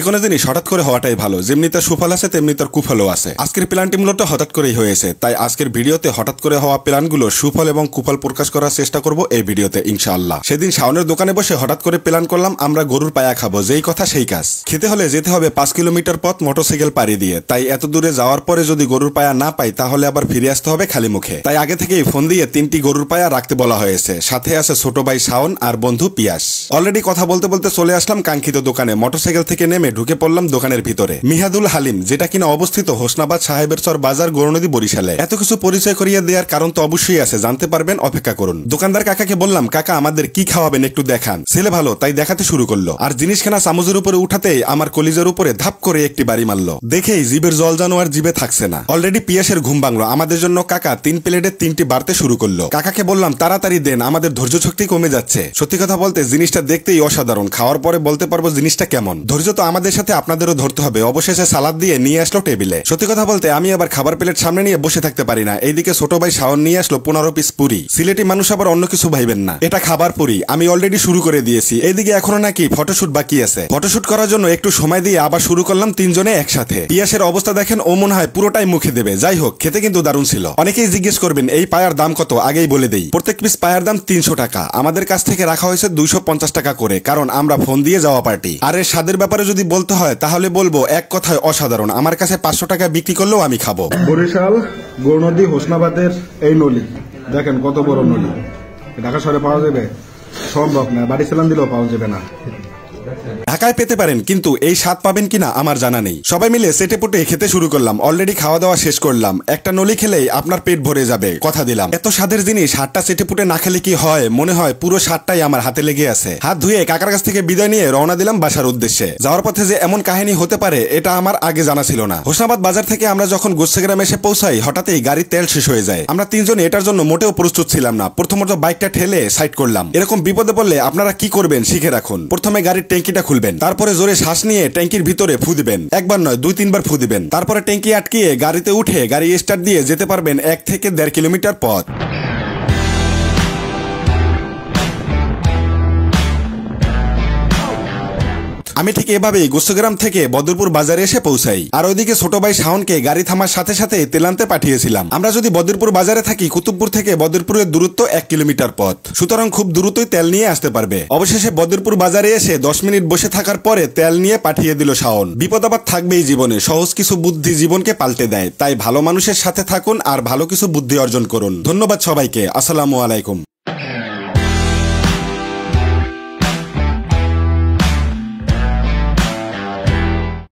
কোনো জিনিস হঠাৎ করে হওয়াটাই ভালো, যেমনি তার সুফল আছে তেমনি তার কুফলও আছে। আজকের প্ল্যানটি মূলত হঠাৎ করেই হয়েছে, তাই আজকের ভিডিওতে হঠাৎ করে হওয়া প্ল্যানগুলো সুফল এবং কুফল প্রকাশ করার চেষ্টা করব এই ভিডিওতে ইনশাআল্লাহ। সেদিন শাওনের দোকানে বসে হঠাৎ করে প্ল্যান করলাম আমরা গরুর পায়া খাবো, যেই কথা সেই কাজ। খেতে হলে যেতে হবে 5 কিলোমিটার পথ মোটরসাইকেল পাড়ি দিয়ে, তাই এত দূরে যাওয়ার পরে যদি গরুর পায়া না পাই তাহলে আবার ফিরে আসতে হবে খালি মুখে। তাই আগে থেকেই ফোন দিয়ে 3টি গরুর পায়া রাখতে বলা হয়েছে, সাথে আছে ছোট ভাই শাওন আর বন্ধু পিয়াস। অলরেডি কথা বলতে বলতে চলে আসলাম কাঙ্ক্ষিত দোকানে। মোটরসাইকেল থেকে নেমে ঢুকে পড়লাম দোকানের ভিতরে। মিহাদুল হালিম, যেটা কিনা অবস্থিত হোসনাবাদ সাহেবের চর বাজার, গৌরনদী, বরিশালে। এত কিছু পরিচয় করিয়ে দেওয়ার কারণ তো অবশ্যই আছে, জানতে পারবেন, অপেক্ষা করুন। দোকানদার কাকাকে বললাম, কাকা আমাদের কি খাওয়াবেন একটু দেখান। ছেলে ভালো, তাই দেখাতে শুরু করলো। আর জিনিসখানা চামচের উপরে উঠাতেই আমার কলিজার উপরে ধাপ করে একটি বাড়ি মারলো। দেখেই জিভের জল জানো আর জিভে থাকছে না। অলরেডি পিয়াসের ঘুম ভাঙলো। আমাদের জন্য কাকা 3 প্লেটে 3টি বাড়তে শুরু করলো। কাকাকে বললাম তাড়াতাড়ি দেন, আমাদের ধৈর্য শক্তি কমে যাচ্ছে। সত্যি কথা বলতে জিনিসটা দেখতেই অসাধারণ, খাওয়ার পরে বলতে পারবো জিনিসটা কেমন। ধৈর্য তো আমাদের সাথে আপনাদেরও ধরতে হবে। অবশেষে সালাদ দিয়ে নিয়ে আসলো টেবিলে। সত্যি কথা বলতে আমি আবার খাবার প্লেট সামনে নিয়ে বসে থাকতে পারি না। এইদিকে ছোট ভাই শাওন নিয়ে আসলো 15 পিস পুরি। সিলেটি মানুষ আবার অন্য কিছু ভাইবেন না, এটা খাবার পুরি। আমি অলরেডি শুরু করে দিয়েছি। এইদিকে এখনো নাকি ফটোশুট বাকি আছে। ফটোশুট করার জন্য একটু সময় দিয়ে আবার শুরু করলাম 3 জনে একসাথে। পিয়াসের অবস্থা দেখেন, ও মনে হয় পুরোটাই মুখে দেবে। যাই হোক, খেতে কিন্তু দারুণ ছিল। অনেকেই জিজ্ঞেস করবেন এই পায়ার দাম কত, আগেই বলে দেই। প্রত্যেক পিস পায়ার দাম 300 টাকা। আমাদের কাছ থেকে রাখা হয়েছে 250 টাকা করে, কারণ আমরা ফোন দিয়ে যাওয়া পার্টি। আর এর স্বাদের ব্যাপারে যদি বলতে হয় তাহলে বলবো এক কথায় অসাধারণ। আমার কাছে 500 টাকা বিক্রি করলেও আমি খাবো। বরিশাল গৌরনদী হোসনাবাদের এই নলি দেখেন কত বড় নলি। ঢাকা শহরে পাওয়া যাবে সম্ভব না, বাড়ি সেলাম দিলেও পাওয়া যাবে না। ঢাকায় পেতে পারেন, কিন্তু এই স্বাদ পাবেন কিনা আমার জানা নেই। সবাই মিলে সেটে পুটে খেতে শুরু করলাম। অলরেডি খাওয়া দাওয়া শেষ করলাম। একটা নলি খেলেই আপনার পেট ভরে যাবে, কথা দিলাম। এত স্বাদের জিনিস হাতটা সেটে পুটে না খেলে কি হয়, মনে হয় পুরো স্বাদটাই আমার হাতে লেগে আছে। হাত ধুয়ে কাকার কাছ থেকে বিদায় নিয়ে রওনা দিলাম বাসার উদ্দেশ্যে। যাওয়ার পথে যে এমন কাহিনী হতে পারে এটা আমার আগে জানা ছিল না। হোসনাবাদ বাজার থেকে আমরা যখন গোচ্ছেগ্রামে এসে পৌঁছাই, হঠাৎই গাড়ির তেল শেষ হয়ে যায়। আমরা 3 জন এটার জন্য মোটেও প্রস্তুত ছিলাম না। প্রথমত বাইকটা ঠেলে সাইড করলাম। এরকম বিপদে পড়লে আপনারা কি করবেন শিখে রাখুন। প্রথমে গাড়ির ট্যাঙ্কিটা খুলবেন, তারপরে জোরে শ্বাস নিয়ে ট্যাঙ্কির ভিতরে ফু দিবেন। একবার নয় 2-3 বার ফু দিবেন। তারপরে ট্যাঙ্কি আটকিয়ে গাড়িতে উঠে গাড়ি স্টার্ট দিয়ে যেতে পারবেন 1 থেকে 1.5 কিলোমিটার পথ। আমি ঠিক এভাবেই গোচ্ছগ্রাম থেকে বদরপুর বাজারে এসে পৌঁছাই। আর ওইদিকে ছোট ভাই শাওনকে গাড়ি থামার সাথে সাথে তেল আনতে পাঠিয়েছিলাম। আমরা যদি বদরপুর বাজারে থাকি, কুতুবপুর থেকে বদরপুরের দূরত্ব 1 কিলোমিটার পথ, সুতরাং খুব দ্রুতই তেল নিয়ে আসতে পারবে। অবশেষে বদরপুর বাজারে এসে 10 মিনিট বসে থাকার পরে তেল নিয়ে পাঠিয়ে দিল শাওন। বিপদ আবার থাকবেই জীবনে, সহজ কিছু বুদ্ধি জীবনকে পাল্টে দেয়। তাই ভালো মানুষের সাথে থাকুন আর ভালো কিছু বুদ্ধি অর্জন করুন। ধন্যবাদ সবাইকে। আসসালামু আলাইকুম।